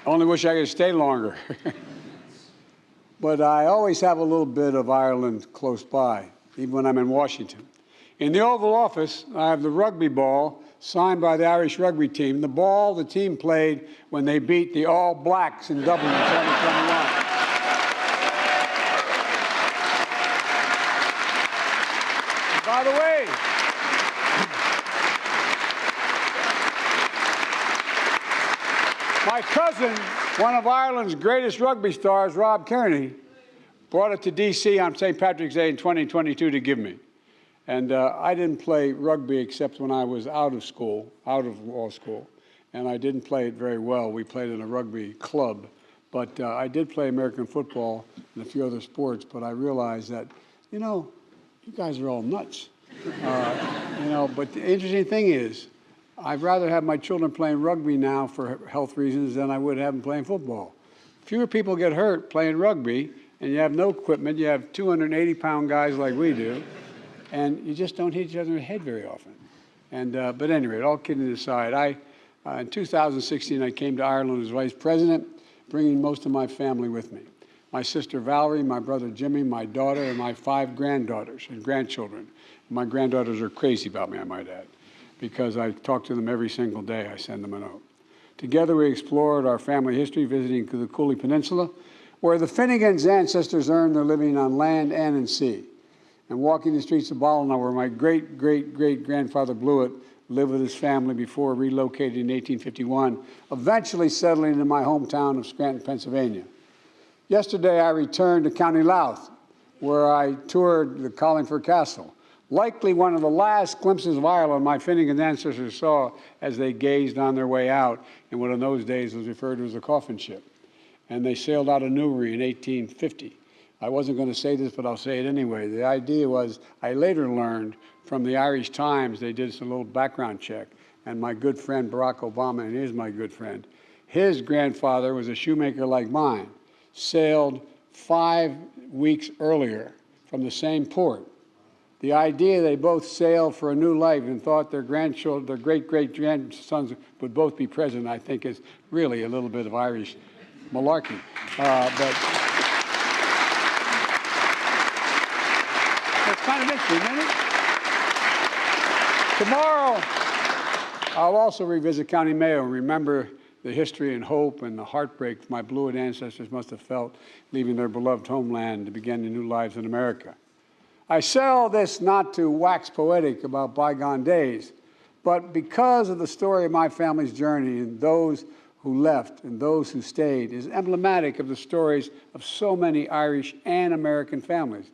Only wish I could stay longer. But I always have a little bit of Ireland close by, even when I'm in Washington. In the Oval Office, I have the rugby ball signed by the Irish rugby team, the ball the team played when they beat the All Blacks in Dublin in 2021. By the way, my cousin, one of Ireland's greatest rugby stars, Rob Kearney, brought it to D.C. on St. Patrick's Day in 2022 to give me. And I didn't play rugby except when I was out of law school, and I didn't play it very well. We played in a rugby club, but I did play American football and a few other sports, but I realized that, you know, you guys are all nuts. But the interesting thing is, I'd rather have my children playing rugby now for health reasons than I would have them playing football. Fewer people get hurt playing rugby, and you have no equipment. You have 280-pound guys like we do, and you just don't hit each other in the head very often. And but anyway, all kidding aside, in 2016, I came to Ireland as vice president, bringing most of my family with me. My sister Valerie, my brother Jimmy, my daughter, and my 5 granddaughters and grandchildren. My granddaughters are crazy about me, I might add, because I talk to them every single day. I send them a note. Together, we explored our family history, visiting the Cooley Peninsula, where the Finnegans' ancestors earned their living on land and in sea, and walking the streets of Ballina, where my great-great-great-grandfather Blewett lived with his family before relocating in 1851, eventually settling in my hometown of Scranton, Pennsylvania. Yesterday, I returned to County Louth, where I toured the Carlingford Castle, likely one of the last glimpses of Ireland my Finnegan ancestors saw as they gazed on their way out in what in those days was referred to as a coffin ship. And they sailed out of Newry in 1850. I wasn't going to say this, but I'll say it anyway. The idea was, I later learned from the Irish Times, they did some little background check, and my good friend Barack Obama, and he is my good friend, his grandfather was a shoemaker like mine, sailed 5 weeks earlier from the same port. The idea they both sailed for a new life and thought their grandchildren, their great-great-grandsons would both be president, I think is really a little bit of Irish malarkey. But it's kind of interesting, isn't it? Tomorrow, I'll also revisit County Mayo and remember the history and hope and the heartbreak my Blewett ancestors must have felt leaving their beloved homeland to begin their new lives in America. I say all this not to wax poetic about bygone days, but because of the story of my family's journey and those who left and those who stayed is emblematic of the stories of so many Irish and American families.